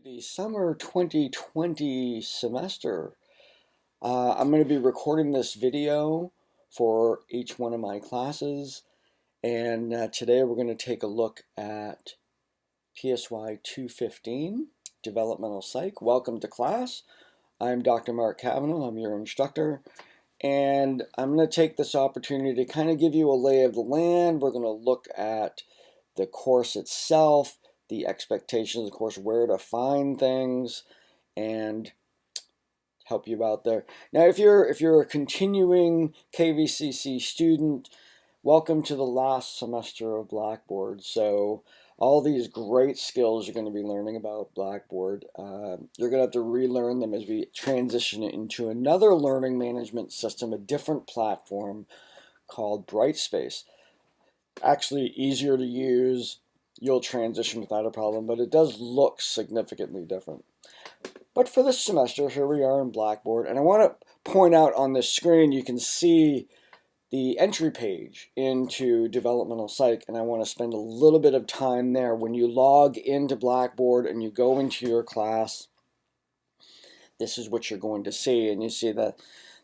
The summer 2020 semester. I'm going to be recording this video for each one of my classes, and today we're going to take a look at PSY215, Developmental Psych. Welcome to class. I'm Dr. Mark Cavanaugh, I'm your instructor, and I'm going to take this opportunity to kind of give you a lay of the land. We're going to look at the course itself, the expectations, of course, where to find things, and help you out there. Now, if you're a continuing KVCC student, welcome to the last semester of Blackboard. So all these great skills you're going to be learning about Blackboard, you're going to have to relearn them as we transition into another learning management system, a different platform called Brightspace. Actually easier to use. You'll transition without a problem, but it does look significantly different. But for this semester, here we are in Blackboard, and I want to point out on this screen, you can see the entry page into Developmental Psych, and I want to spend a little bit of time there. When you log into Blackboard and you go into your class, this is what you're going to see, and you see the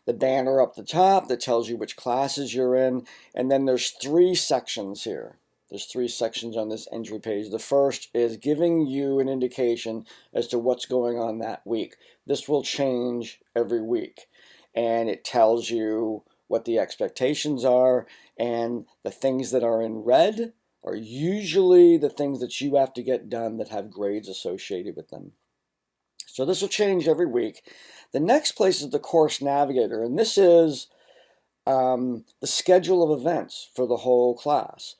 banner up the top that tells you which classes you're in, and then there's three sections here. There's three sections on this entry page. The first is giving you an indication as to what's going on that week. This will change every week, and it tells you what the expectations are, and the things that are in red are usually the things that you have to get done that have grades associated with them. So this will change every week. The next place is the Course Navigator, and this is the schedule of events for the whole class.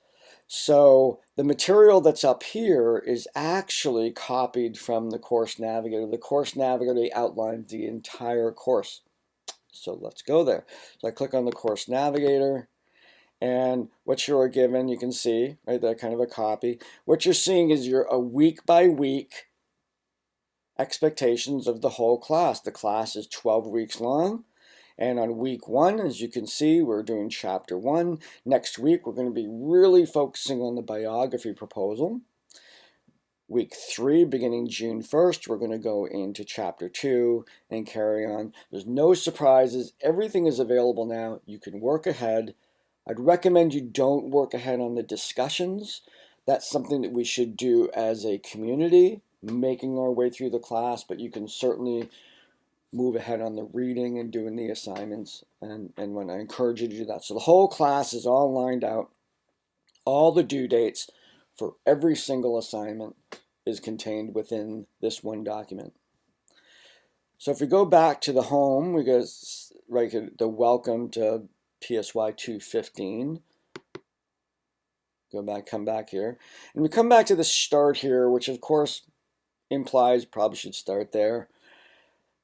So the material that's up here is actually copied from the Course Navigator. The Course Navigator outlines the entire course. So let's go there. So I click on the Course Navigator, and what you're given, you can see right there, kind of a copy. What you're seeing is a week by week expectations of the whole class. The class is 12 weeks long. And on week 1, as you can see, we're doing chapter 1. Next week, we're going to be really focusing on the biography proposal. Week 3, beginning June 1st, we're going to go into chapter 2 and carry on. There's no surprises. Everything is available now. You can work ahead. I'd recommend you don't work ahead on the discussions. That's something that we should do as a community, making our way through the class, but you can certainly move ahead on the reading and doing the assignments, and when I encourage you to do that. So the whole class is all lined out. All the due dates for every single assignment is contained within this one document. So if we go back to the home, we go right to the welcome to PSY215. Go back, come back here, and we come back to the start here, which of course implies probably should start there.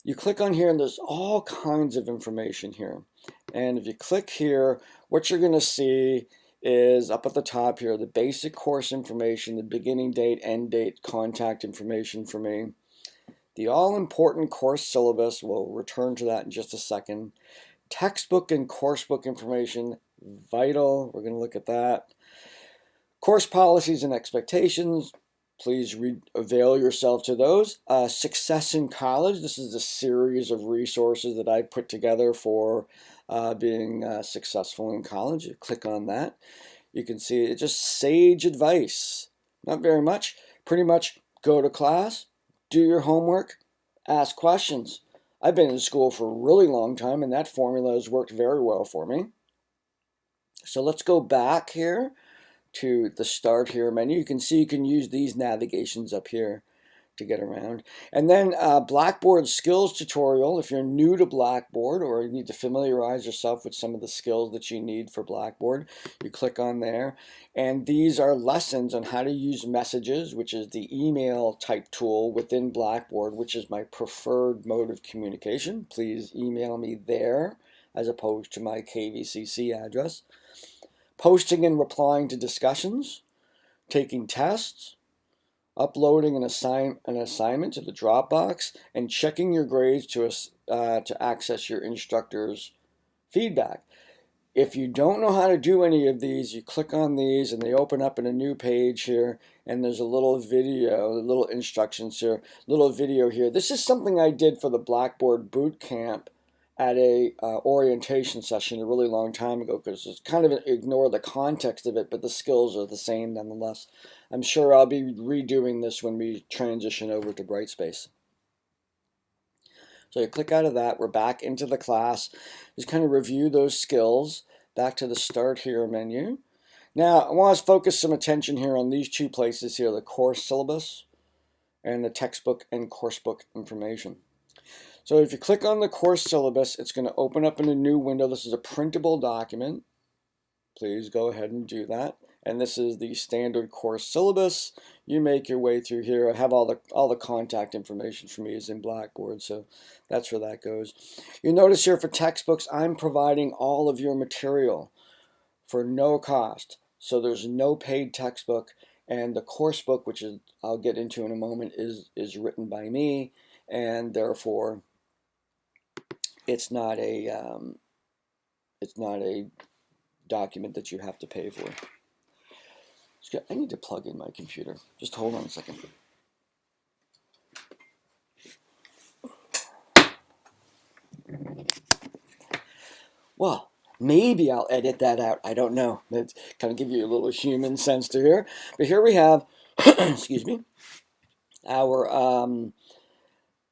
You click on here and there's all kinds of information here. And if you click here, what you're going to see is up at the top here, the basic course information, the beginning date, end date, contact information for me. The all-important course syllabus, we'll return to that in just a second. Textbook and coursebook information, vital, we're going to look at that. Course policies and expectations, please avail yourself to those. Success in College, this is a series of resources that I put together for being successful in college. You click on that. You can see it's just sage advice. Not very much. Pretty much go to class, do your homework, ask questions. I've been in school for a really long time, and that formula has worked very well for me. So let's go back here to the start here menu. You can see you can use these navigations up here to get around. And then Blackboard skills tutorial. If you're new to Blackboard or you need to familiarize yourself with some of the skills that you need for Blackboard, you click on there. And these are lessons on how to use messages, which is the email type tool within Blackboard, which is my preferred mode of communication. Please email me there as opposed to my KVCC address. Posting and replying to discussions, taking tests, uploading an assignment to the Dropbox, and checking your grades to access your instructor's feedback. If you don't know how to do any of these, you click on these and they open up in a new page here, and there's a little video, little instructions here, little video here. This is something I did for the Blackboard boot camp at a orientation session a really long time ago, because it's kind of ignore the context of it, but the skills are the same nonetheless. I'm sure I'll be redoing this when we transition over to Brightspace. So you click out of that, we're back into the class. Just kind of review those skills. Back to the Start Here menu. Now, I want to focus some attention here on these two places here, the course syllabus and the textbook and coursebook information. So if you click on the course syllabus, it's going to open up in a new window. This is a printable document. Please go ahead and do that. And this is the standard course syllabus. You make your way through here. I have all the contact information for me is in Blackboard, so that's where that goes. You notice here for textbooks, I'm providing all of your material for no cost. So there's no paid textbook, and the course book, which is I'll get into in a moment, is written by me, and therefore it's not a document that you have to pay for. I need to plug in my computer. Just hold on a second. Well, maybe I'll edit that out. I don't know. Let's kind of give you a little human sense to here. But here we have, excuse me, our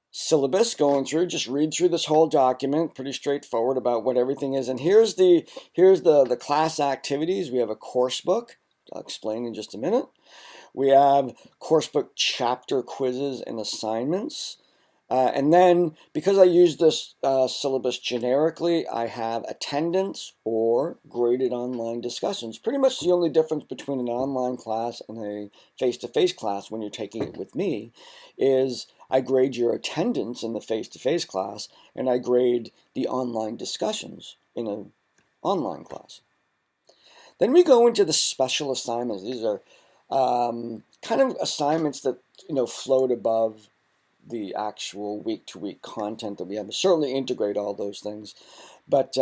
syllabus going through. Just read through this whole document. Pretty straightforward about what everything is. And here's the class activities. We have a course book. I'll explain in just a minute. We have coursebook chapter quizzes and assignments. And then, because I use this syllabus generically, I have attendance or graded online discussions. Pretty much the only difference between an online class and a face-to-face class when you're taking it with me is I grade your attendance in the face-to-face class, and I grade the online discussions in an online class. Then we go into the special assignments. These are kind of assignments that float above the actual week-to-week content that we have. We certainly integrate all those things. But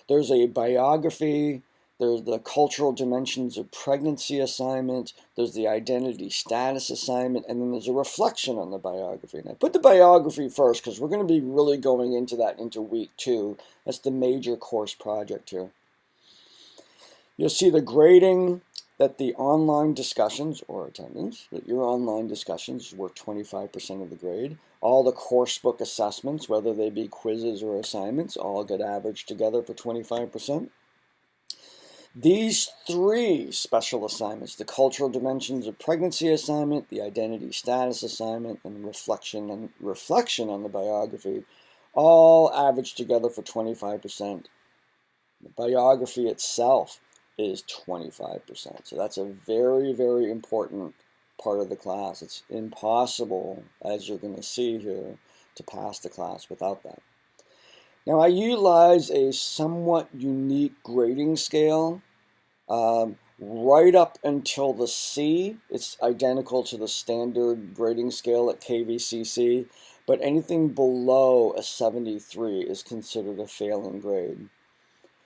there's a biography, there's the cultural dimensions of pregnancy assignment, there's the identity status assignment, and then there's a reflection on the biography. And I put the biography first because we're going to be really going into that into week 2. That's the major course project here. You'll see the grading that the online discussions or attendance, that your online discussions were 25% of the grade. All the coursebook assessments, whether they be quizzes or assignments, all get averaged together for 25%. These 3 special assignments, the cultural dimensions of pregnancy assignment, the identity status assignment, and reflection on the biography, all average together for 25%. The biography itself is 25%. So that's a very, very important part of the class. It's impossible, as you're going to see here, to pass the class without that. Now, I utilize a somewhat unique grading scale. Right up until the C, it's identical to the standard grading scale at KVCC, but anything below a 73 is considered a failing grade.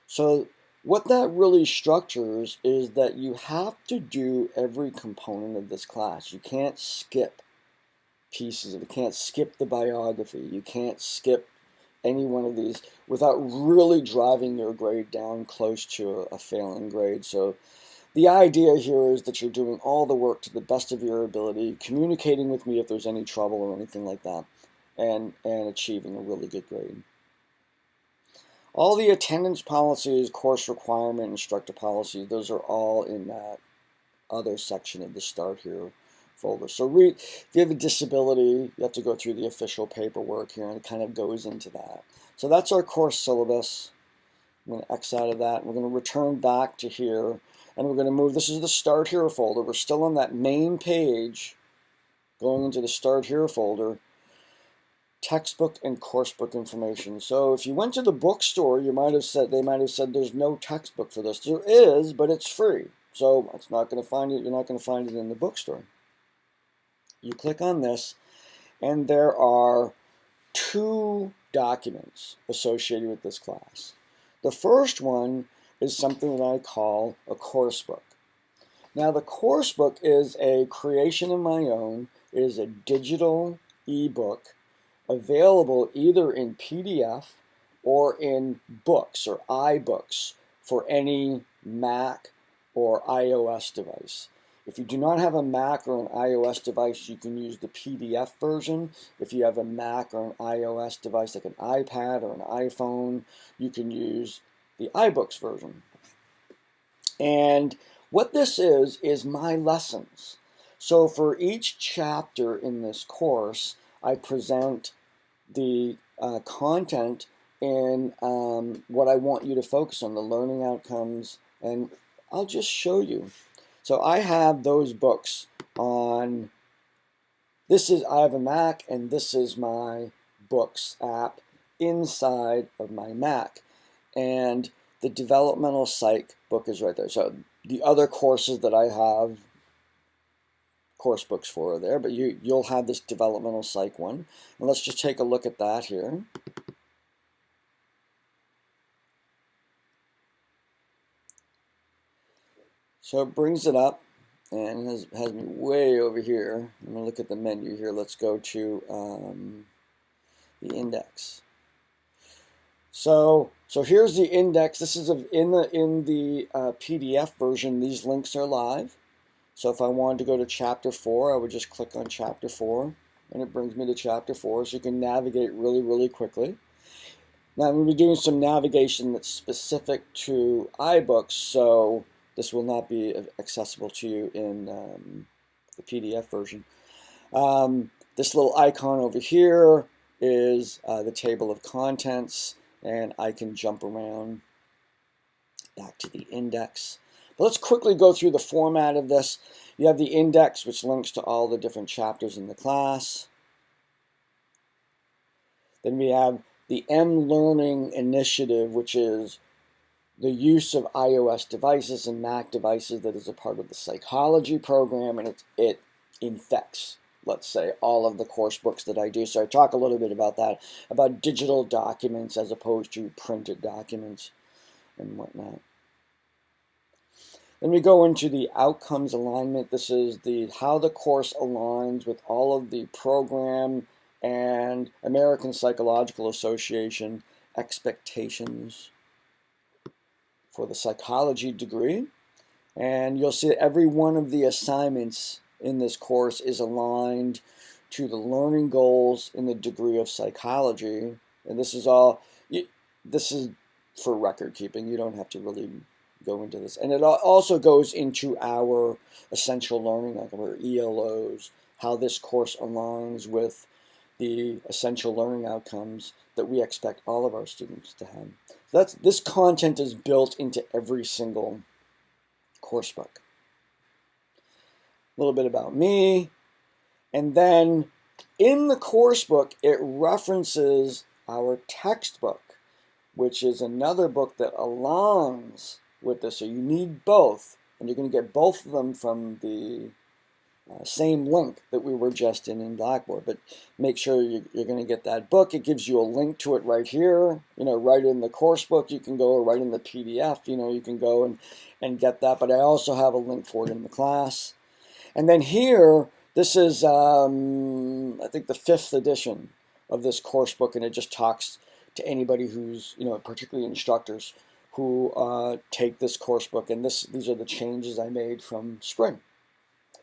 So what that really structures is that you have to do every component of this class. You can't skip pieces of it. You can't skip the biography. You can't skip any one of these without really driving your grade down close to a failing grade. So the idea here is that you're doing all the work to the best of your ability, communicating with me if there's any trouble or anything like that, and achieving a really good grade. All the attendance policies, course requirement, instructor policies, those are all in that other section of the Start Here folder. So if you have a disability, you have to go through the official paperwork here, and it kind of goes into that. So that's our course syllabus. I'm going to X out of that. We're going to return back to here, and we're going to move. This is the Start Here folder. We're still on that main page, going into the Start Here folder. Textbook and coursebook information. So if you went to the bookstore, they might have said there's no textbook for this. There is, but it's free. So it's not going to find it. You're not going to find it in the bookstore. You click on this, and there are 2 documents associated with this class. The first one is something that I call a course book. Now, the course book is a creation of my own. It is a digital ebook available either in PDF or in books or iBooks for any Mac or iOS device. If you do not have a Mac or an iOS device, you can use the PDF version. If you have a Mac or an iOS device like an iPad or an iPhone, you can use the iBooks version. And what this is my lessons. So for each chapter in this course, I present the content in what I want you to focus on, the learning outcomes, and I'll just show you. So I have those books on, I have a Mac, and this is my books app inside of my Mac. And the developmental psych book is right there. So the other courses that I have course books for are there, but you'll have this developmental psych one. And let's just take a look at that here. So it brings it up and has me way over here. I'm going to look at the menu here. Let's go to the index. So here's the index. This is in the PDF version. These links are live. So if I wanted to go to chapter 4, I would just click on chapter 4, and it brings me to chapter 4, so you can navigate really, really quickly. Now I'm going to be doing some navigation that's specific to iBooks, so this will not be accessible to you in the PDF version. This little icon over here is the table of contents, and I can jump around back to the index. But let's quickly go through the format of this. You have the index, which links to all the different chapters in the class. Then we have the M-Learning initiative, which is the use of iOS devices and Mac devices that is a part of the psychology program, and it infects, let's say, all of the course books that I do. So I talk a little bit about that, about digital documents as opposed to printed documents and whatnot. Then we go into the outcomes alignment. This is how the course aligns with all of the program and American Psychological Association expectations for the psychology degree. And you'll see that every one of the assignments in this course is aligned to the learning goals in the degree of psychology. And this is for record keeping. You don't have to really go into this. And it also goes into our essential learning, like our ELOs, how this course aligns with the essential learning outcomes that we expect all of our students to have. So this content is built into every single course book. A little bit about me, and then in the course book it references our textbook, which is another book that aligns with this. So you need both, and you're going to get both of them from the same link that we were just in Blackboard. But make sure you're going to get that book. It gives you a link to it right here, right in the course book. You can go, or right in the PDF, you can go and get that. But I also have a link for it in the class. And then here, this is I think the 5th edition of this course book, and it just talks to anybody who's, particularly instructors who take this course book. And these are the changes I made from spring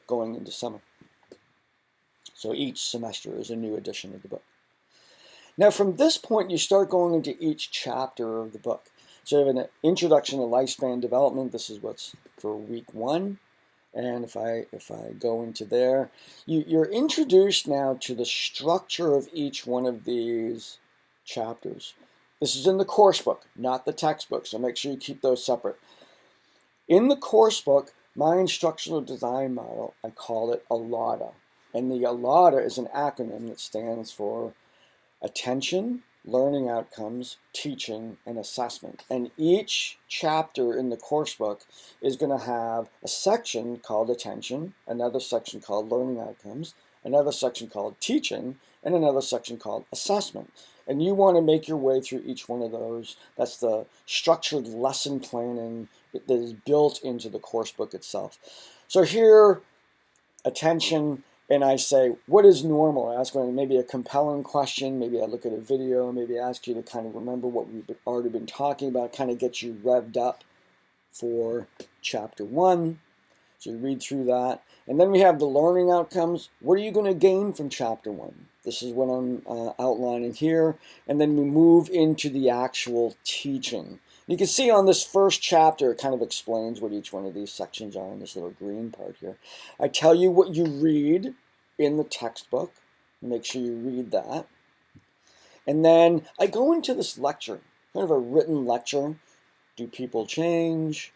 going into summer. So each semester is a new edition of the book. Now from this point, you start going into each chapter of the book. So you have an introduction to lifespan development. This is what's for week 1. And if I go into there, you're introduced now to the structure of each one of these chapters. This is in the course book, not the textbook, so make sure you keep those separate. In the course book, my instructional design model, I call it ALADA. And the ALADA is an acronym that stands for Attention, Learning Outcomes, Teaching, and Assessment. And each chapter in the course book is going to have a section called Attention, another section called Learning Outcomes, another section called Teaching, and another section called Assessment. And you want to make your way through each one of those. That's the structured lesson planning that is built into the course book itself. So here, attention, and I say, what is normal? I ask maybe a compelling question, maybe I look at a video, maybe I ask you to kind of remember what we've already been talking about, kind of get you revved up for chapter 1. So you read through that. And then we have the learning outcomes. What are you going to gain from chapter 1? This is what I'm outlining here. And then we move into the actual teaching. You can see on this first chapter, it kind of explains what each one of these sections are in this little green part here. I tell you what you read in the textbook. Make sure you read that. And then I go into this lecture, kind of a written lecture. Do people change?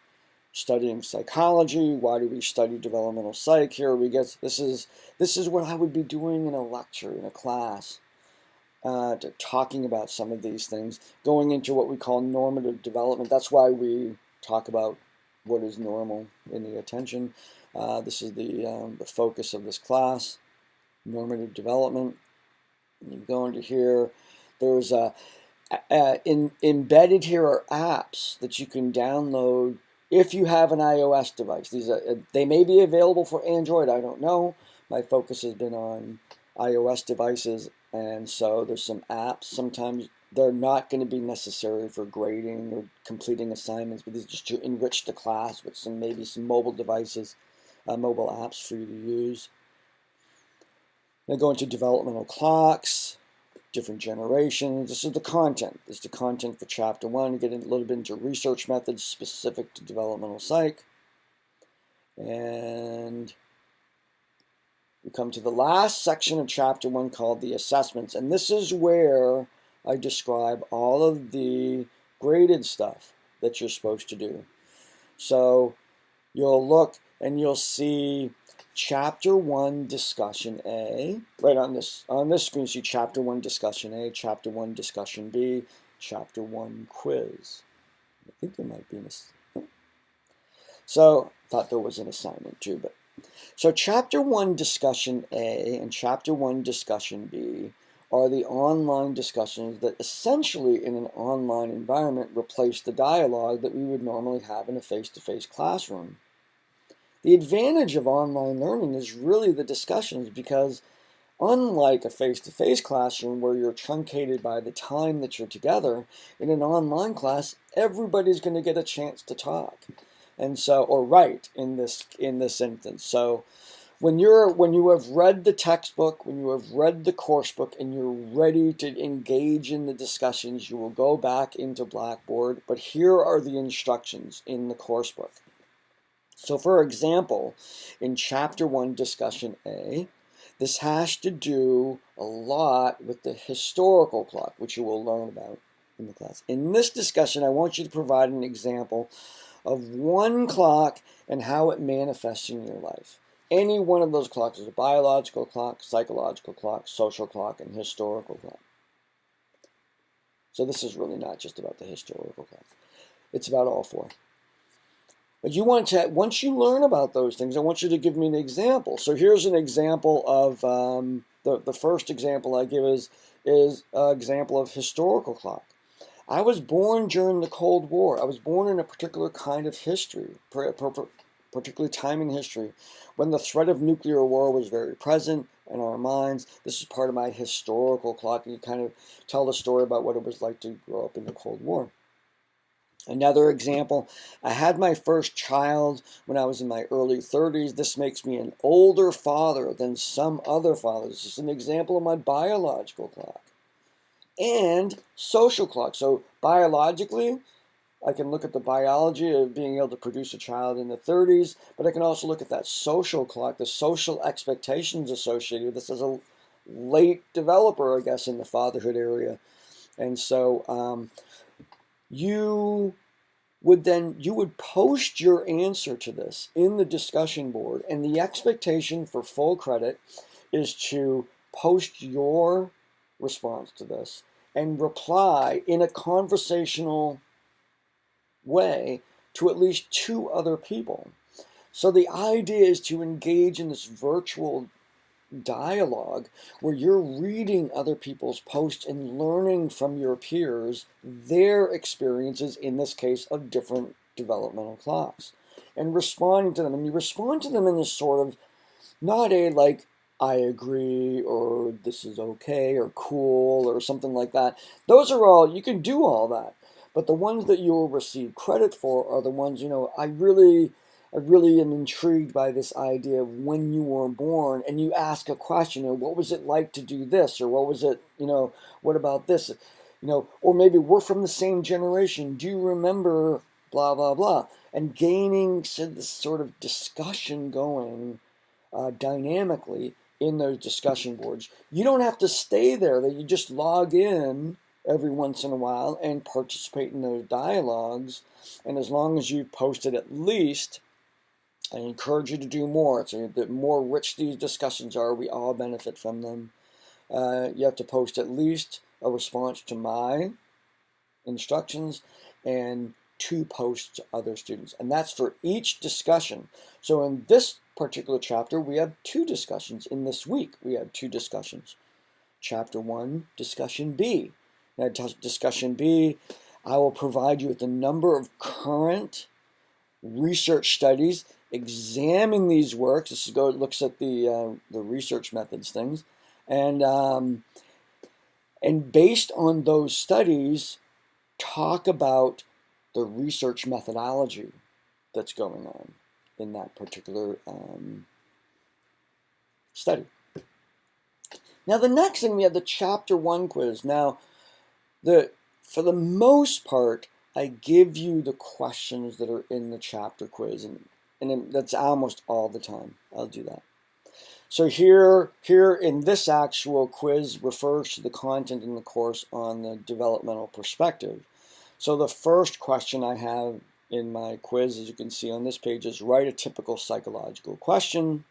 Studying psychology. Why do we study developmental psych? Here we get, this is what I would be doing in a lecture, in a class. Talking about some of these things, going into what we call normative development. That's why we talk about what is normal in the attention. This is the focus of this class, normative development. You go into here, there's embedded here are apps that you can download if you have an iOS device. These they may be available for Android, I don't know. My focus has been on iOS devices, and so there's some apps. Sometimes they're not going to be necessary for grading or completing assignments, but these are just to enrich the class with maybe some mobile devices, mobile apps for you to use. Then go into developmental clocks, different generations. This is the content. This is the content for chapter 1. Get a little bit into research methods specific to developmental psych. And we come to the last section of chapter 1 called the assessments. And this is where I describe all of the graded stuff that you're supposed to do. So you'll look and you'll see Chapter 1 Discussion A. Right on this screen, you see Chapter 1 Discussion A, Chapter 1 Discussion B, Chapter 1 Quiz. I think there might be an assignment. So I thought there was an assignment too. But so Chapter 1 Discussion A and Chapter 1 Discussion B are the online discussions that essentially in an online environment replace the dialogue that we would normally have in a face-to-face classroom. The advantage of online learning is really the discussions, because unlike a face-to-face classroom where you're truncated by the time that you're together, in an online class, everybody's going to get a chance to talk, and so, or write in this instance. So when you have read the textbook, when you have read the course book, and you're ready to engage in the discussions, you will go back into Blackboard. But here are the instructions in the course book. So for example, in Chapter 1 Discussion A, this has to do a lot with the historical clock, which you will learn about in the class. In this discussion, I want you to provide an example of one clock and how it manifests in your life. Any one of those clocks is a biological clock, psychological clock, social clock, and historical clock. So this is really not just about the historical clock. It's about all four. But you want to, once you learn about those things, I want you to give me an example. So here's an example of, the first example I give is an example of historical clock. I was born during the Cold War. I was born in a particular kind of history, particular time in history, when the threat of nuclear war was very present in our minds. This is part of my historical clock, and you kind of tell the story about what it was like to grow up in the Cold War. Another example, I had my first child when I was in my early 30s. This makes me an older father than some other fathers. This is an example of my biological clock. And social clock. So biologically, I can look at the biology of being able to produce a child in the 30s, but I can also look at that social clock, the social expectations associated with this as a late developer, I guess, in the fatherhood area. And so you would post your answer to this in the discussion board, and the expectation for full credit is to post your response to this and reply in a conversational way to at least 2 other people. So the idea is to engage in this virtual dialogue where you're reading other people's posts and learning from your peers their experiences, in this case, of different developmental clocks, and responding to them. And you respond to them in this sort of, not a like, I agree, or this is okay, or cool, or something like that. Those are all, you can do all that. But the ones that you will receive credit for are the ones, I really am intrigued by this idea of when you were born, and you ask a question, what was it like to do this? Or what was it, what about this? Or maybe we're from the same generation. Do you remember blah, blah, blah? And gaining this sort of discussion going dynamically in those discussion boards. You don't have to stay there. That you just log in every once in a while and participate in those dialogues. And as long as you post it at least, I encourage you to do more. So the more rich these discussions are, we all benefit from them. You have to post at least a response to my instructions and 2 posts to other students. And that's for each discussion. So in this particular chapter, we have 2 discussions. In this week, we have 2 discussions. Chapter 1, Discussion B. Now, Discussion B, I will provide you with a number of current research studies, examine these works. This looks at the research methods things, and based on those studies, talk about the research methodology that's going on in that particular study. Now, the next thing, we have the Chapter 1 quiz. Now, for the most part, I give you the questions that are in the chapter quiz, and that's almost all the time. I'll do that. So here in this actual quiz refers to the content in the course on the developmental perspective. So the first question I have in my quiz, as you can see on this page, is write a typical psychological question.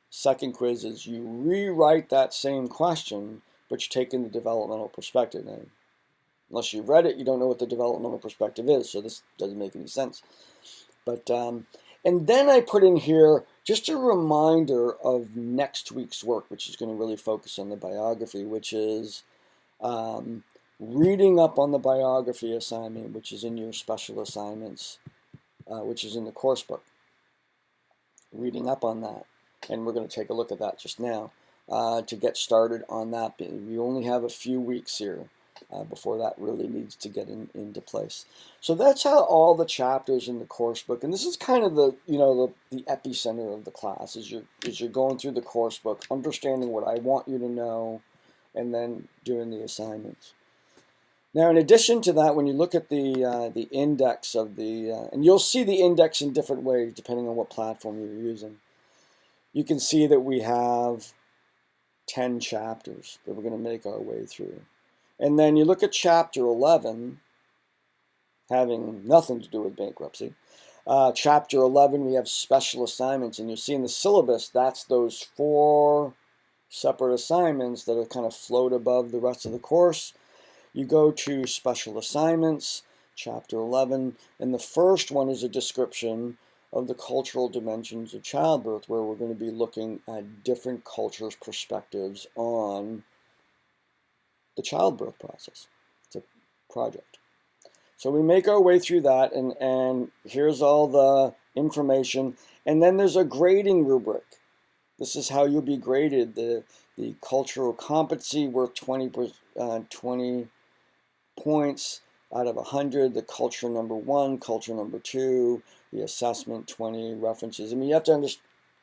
Second quiz is you rewrite that same question, but you take in the developmental perspective. Now, unless you've read it, you don't know what the developmental perspective is, so this doesn't make any sense. But and then I put in here just a reminder of next week's work, which is going to really focus on the biography, which is reading up on the biography assignment, which is in your special assignments, which is in the course book. Reading up on that, and we're going to take a look at that just now to get started on that. We only have a few weeks here before that really needs to get into place. So that's how all the chapters in the course book, and this is kind of the the epicenter of the class, as you're going through the course book, understanding what I want you to know, and then doing the assignments. Now, in addition to that, when you look at the index of the, and you'll see the index in different ways depending on what platform you're using, you can see that we have 10 chapters that we're going to make our way through. And then you look at Chapter 11, having nothing to do with bankruptcy. Chapter 11, we have special assignments, and you'll see in the syllabus, that's those 4 separate assignments that are kind of float above the rest of the course. You go to special assignments, Chapter 11, and the first one is a description of the cultural dimensions of childbirth, where we're going to be looking at different cultures' perspectives on the childbirth process. It's a project. So we make our way through that, and here's all the information. And then there's a grading rubric. This is how you'll be graded. The cultural competency worth 20 points out of 100. The culture number 1, culture number 2, the assessment 20 references. I mean, you have to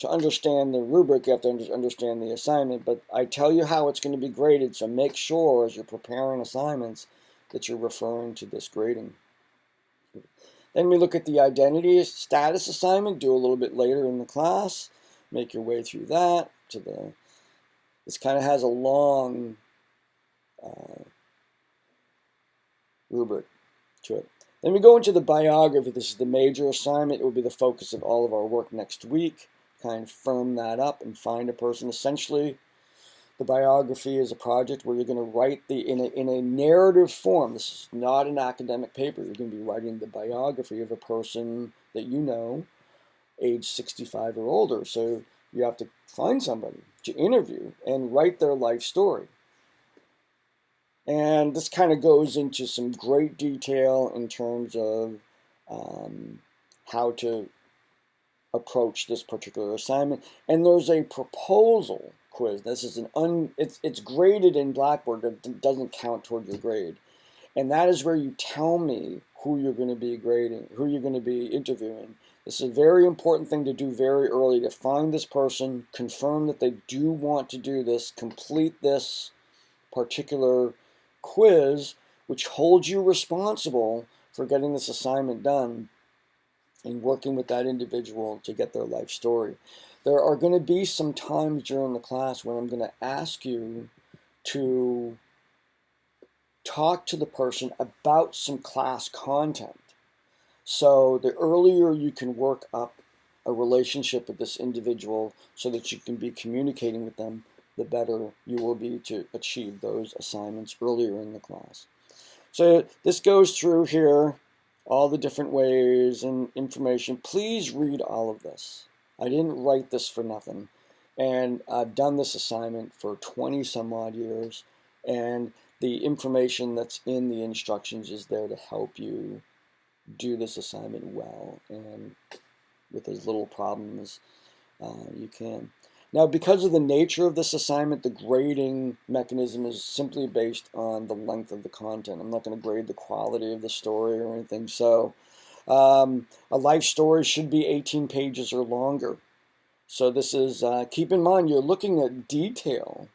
understand the rubric, you have to understand the assignment, but I tell you how it's going to be graded, so make sure as you're preparing assignments that you're referring to this grading. Then we look at the identity status assignment, do a little bit later in the class, make your way through that. This kind of has a long rubric to it. Then we go into the biography. This is the major assignment. It will be the focus of all of our work next week. Kind of firm that up and find a person. Essentially, the biography is a project where you're going to write in a narrative form. This is not an academic paper. You're going to be writing the biography of a person that you know, age 65 or older. So you have to find somebody to interview and write their life story. And this kind of goes into some great detail in terms of how to approach this particular assignment. And there's a proposal quiz. This is it's graded in Blackboard, but it doesn't count toward your grade. And that is where you tell me who you're going to be grading, who you're going to be interviewing. This is a very important thing to do very early, to find this person, confirm that they do want to do this, complete this particular quiz, which holds you responsible for getting this assignment done and working with that individual to get their life story. There are going to be some times during the class when I'm going to ask you to talk to the person about some class content. So the earlier you can work up a relationship with this individual so that you can be communicating with them, the better you will be to achieve those assignments earlier in the class. So this goes through here, all the different ways and information. Please read all of this. I didn't write this for nothing. And I've done this assignment for 20 some odd years. And the information that's in the instructions is there to help you do this assignment well and with as little problems you can. Now, because of the nature of this assignment, the grading mechanism is simply based on the length of the content. I'm not going to grade the quality of the story or anything. So a life story should be 18 pages or longer. So this is, keep in mind, you're looking at detail.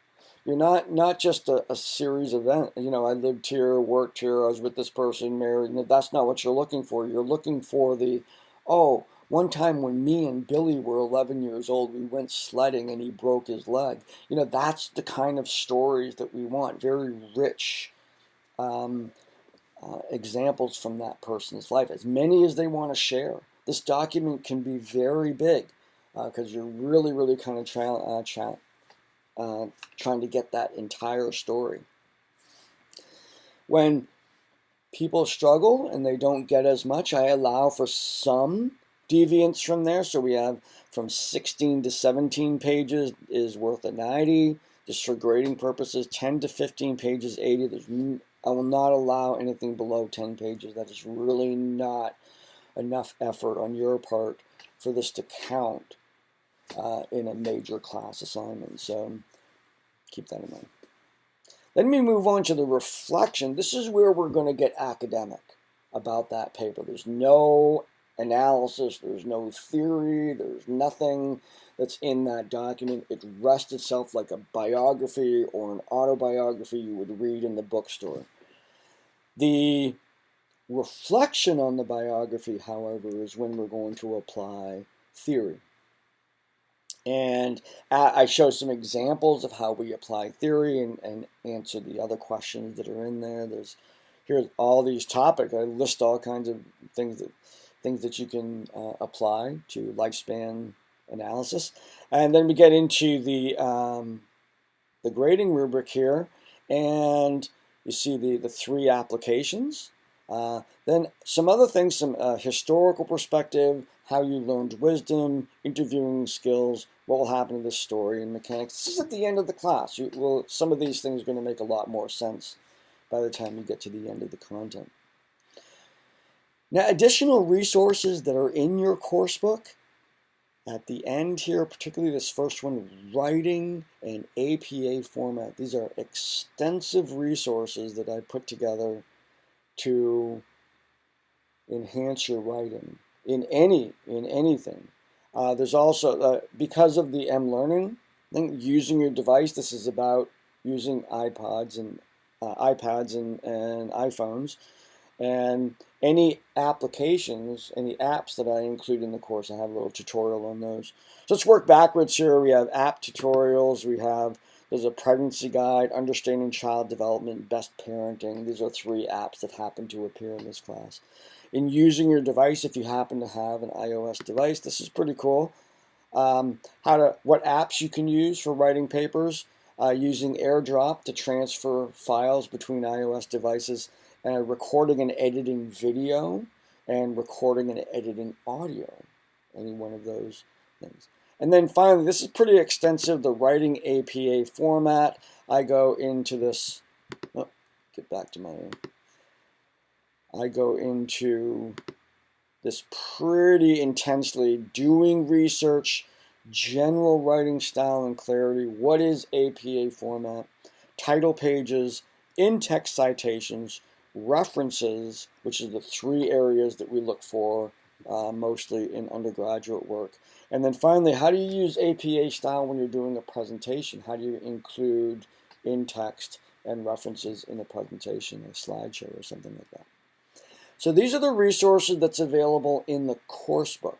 You're not just a series of events. You know, I lived here, worked here, I was with this person, married. That's not what you're looking for. You're looking for the, oh, one time when me and Billy were 11 years old, we went sledding and he broke his leg. You know, that's the kind of stories that we want. Very rich examples from that person's life. As many as they want to share. This document can be very big because you're really kind of trying to get that entire story. When people struggle and they don't get as much, I allow for some deviance from there. So we have from 16 to 17 pages is worth a 90. Just for grading purposes, 10 to 15 pages, 80. I will not allow anything below 10 pages. That is really not enough effort on your part for this to count in a major class assignment. So keep that in mind. Then we move on to the reflection. This is where we're going to get academic about that paper. There's no analysis, there's no theory, there's nothing that's in that document. It rests itself like a biography or an autobiography you would read in the bookstore. The reflection on the biography, however, is when we're going to apply theory. And I show some examples of how we apply theory and answer the other questions that are in there. Here's all these topics. I list all kinds of things that you can apply to lifespan analysis. And then we get into the grading rubric here, and you see the three applications. Then some other things, some historical perspective, how you learned wisdom, interviewing skills, what will happen to this story, and mechanics. This is at the end of the class. Some of these things are going to make a lot more sense by the time you get to the end of the content. Now, additional resources that are in your course book, at the end here, particularly this first one, writing and APA format. These are extensive resources that I put together to enhance your writing in anything. There's also, because of the M-Learning thing, using your device. This is about using iPads and iPhones, and any applications, any apps that I include in the course. I have a little tutorial on those. So let's work backwards here. We have app tutorials. There's a pregnancy guide, understanding child development, best parenting. These are 3 apps that happen to appear in this class. In using your device, if you happen to have an iOS device, this is pretty cool. What apps you can use for writing papers, using AirDrop to transfer files between iOS devices, and recording and editing video, and recording and editing audio, any one of those things. And then finally, this is pretty extensive, the writing APA format. I go into this, get back to my, I go into this pretty intensely, doing research, general writing style and clarity, what is APA format, title pages, in-text citations, references, which is the 3 areas that we look for mostly in undergraduate work. And then finally, how do you use APA style when you're doing a presentation? How do you include in-text and references in a presentation, a slideshow or something like that? So these are the resources that's available in the course book.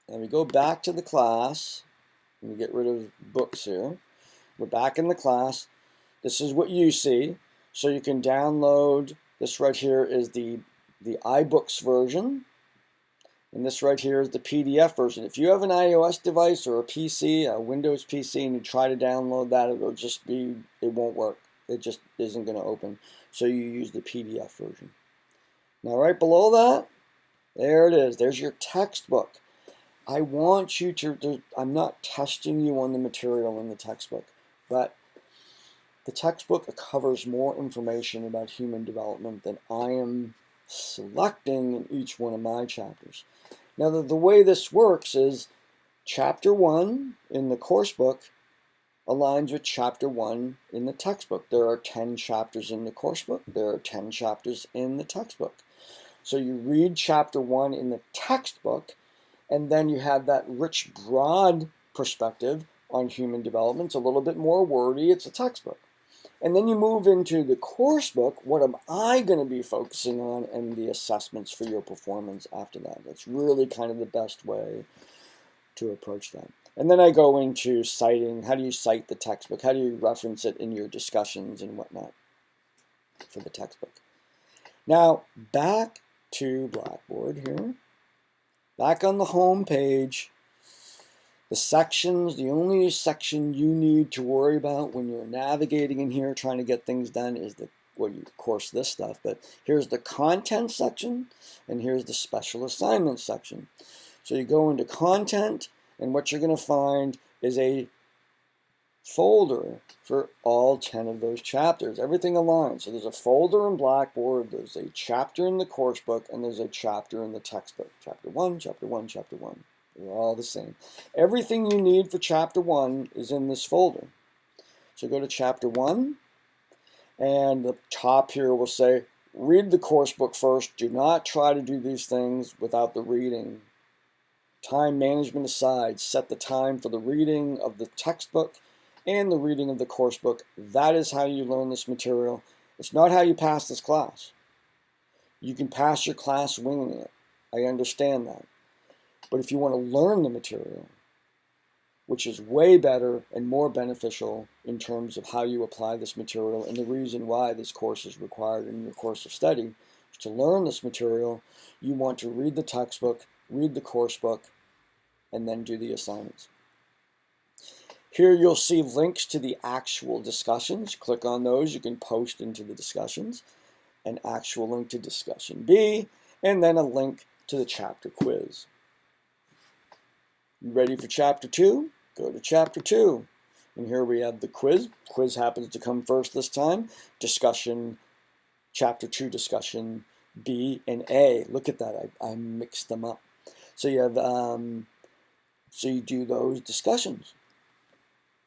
And we go back to the class. Let me get rid of books here. We're back in the class. This is what you see. So you can download, this right here is the iBooks version. And this right here is the PDF version. If you have an iOS device or a PC, a Windows PC, and you try to download that, it'll just be, it won't work. It just isn't going to open. So you use the PDF version. Now right below that, there it is. There's your textbook. I want you to, I'm not testing you on the material in the textbook, but the textbook covers more information about human development than I am selecting in each one of my chapters. Now the way this works is chapter 1 in the course book aligns with chapter 1 in the textbook. There are 10 chapters in the course book. There are 10 chapters in the textbook. So you read chapter 1 in the textbook, and then you have that rich, broad perspective on human development. It's a little bit more wordy. It's a textbook. And then you move into the course book. What am I going to be focusing on, and the assessments for your performance after that? That's really kind of the best way to approach that. And then I go into citing. How do you cite the textbook? How do you reference it in your discussions and whatnot for the textbook? Now, back to Blackboard here. Back on the home page, the sections, the only section you need to worry about when you're navigating in here trying to get things done is the, well, you of course this stuff, but here's the content section and here's the special assignments section. So you go into content, and what you're going to find is a folder for all 10 of those chapters. Everything aligns. So there's a folder in Blackboard, there's a chapter in the course book, and there's a chapter in the textbook. Chapter 1, Chapter 1, Chapter 1. They're all the same. Everything you need for Chapter 1 is in this folder. So go to Chapter 1, and the top here will say, read the course book first. Do not try to do these things without the reading. Time management aside, set the time for the reading of the textbook and the reading of the course book. That is how you learn this material. It's not how you pass this class. You can pass your class winging it. I understand that. But if you want to learn the material, which is way better and more beneficial in terms of how you apply this material, and the reason why this course is required in your course of study, is to learn this material, you want to read the textbook, read the course book, and then do the assignments. Here you'll see links to the actual discussions. Click on those. You can post into the discussions. An actual link to discussion B, and then a link to the chapter quiz. You ready for chapter 2? Go to chapter 2. And here we have the quiz. Quiz happens to come first this time. Discussion, chapter 2 discussion B and A. Look at that. I mixed them up. So you have, so you do those discussions.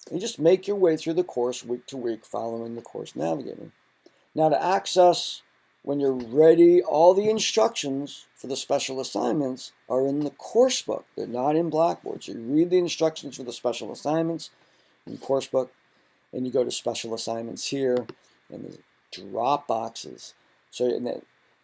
You just make your way through the course week to week following the course navigating. Now to access, when you're ready, all the instructions for the special assignments are in the course book. They're not in Blackboard. So you read the instructions for the special assignments in the course book, and you go to special assignments here, and there's drop boxes. So and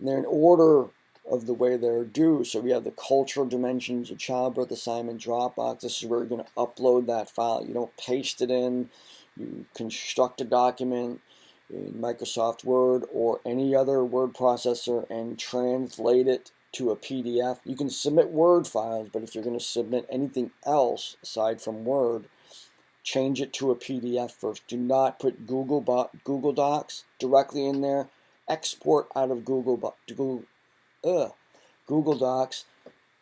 they're in order of the way they're due. So we have the cultural dimensions, a childbirth assignment, Dropbox. This is where you're going to upload that file. You don't paste it in. You construct a document in Microsoft Word or any other word processor and translate it to a PDF. You can submit Word files, but if you're going to submit anything else aside from Word, change it to a PDF first. Do not put Google Docs directly in there. Export out of Google Docs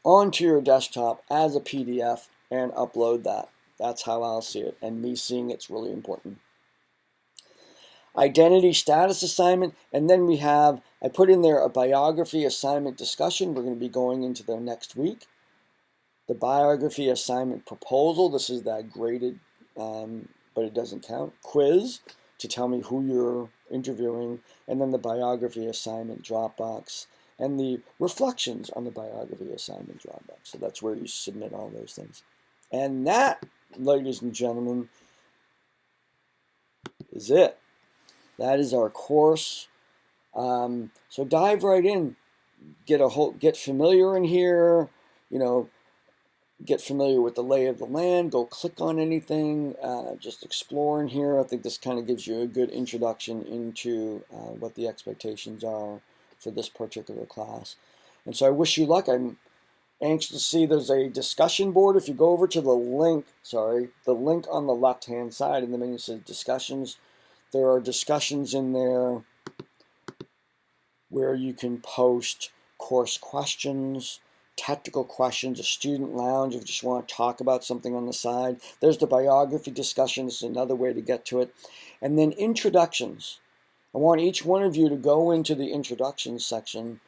onto your desktop as a PDF and upload that. That's how I'll see it, and me seeing it's really important. Identity status assignment, and then we have, I put in there a biography assignment discussion. We're going to be going into there next week. The biography assignment proposal, this is that graded, but it doesn't count, quiz to tell me who you're interviewing, and then the biography assignment Dropbox, and the reflections on the biography assignment Dropbox. So that's where you submit all those things. And that, ladies and gentlemen, is it. That is our course. So dive right in, get familiar in here, get familiar with the lay of the land, go click on anything, just explore in here. I think this kind of gives you a good introduction into what the expectations are for this particular class. And so I wish you luck. I'm anxious to see there's a discussion board. If you go over to the link on the left-hand side, and the menu says discussions, there are discussions in there where you can post course questions, technical questions, a student lounge if you just want to talk about something on the side. There's the biography discussion. This is another way to get to it. And then introductions. I want each one of you to go into the introduction section,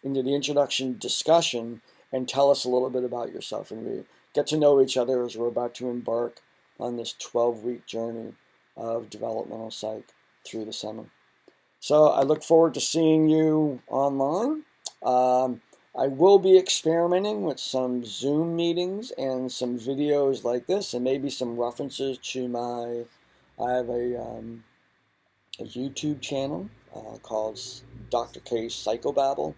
into the introduction discussion, and tell us a little bit about yourself. And we get to know each other as we're about to embark on this 12-week journey of developmental psych through the summer. So I look forward to seeing you online. I will be experimenting with some Zoom meetings and some videos like this, and maybe some references to I have a YouTube channel called Dr. K's Psychobabble,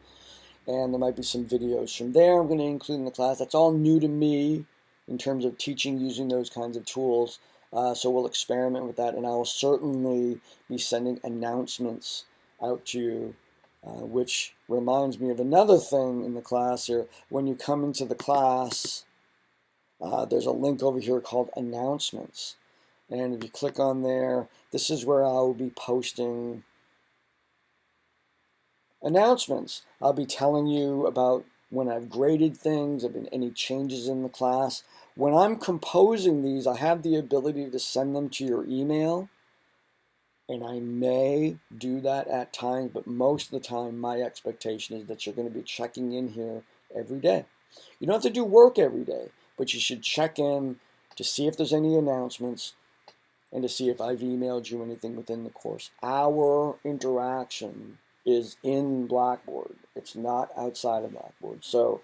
and there might be some videos from there I'm going to include in the class. That's all new to me in terms of teaching using those kinds of tools. So we'll experiment with that, and I will certainly be sending announcements out to you, which reminds me of another thing in the class here. When you come into the class, there's a link over here called announcements. And if you click on there, this is where I will be posting announcements. I'll be telling you about when I've graded things, have been any changes in the class. When I'm composing these, I have the ability to send them to your email, and I may do that at times, but most of the time my expectation is that you're going to be checking in here every day. You don't have to do work every day, but you should check in to see if there's any announcements and to see if I've emailed you anything within the course. Our interaction is in Blackboard. It's not outside of Blackboard. So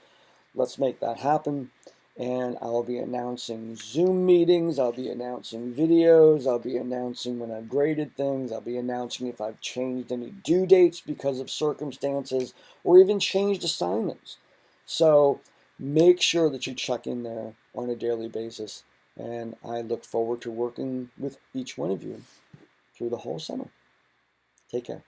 let's make that happen. And I'll be announcing Zoom meetings, I'll be announcing videos, I'll be announcing when I've graded things, I'll be announcing if I've changed any due dates because of circumstances, or even changed assignments. So make sure that you check in there on a daily basis, and I look forward to working with each one of you through the whole summer. Take care.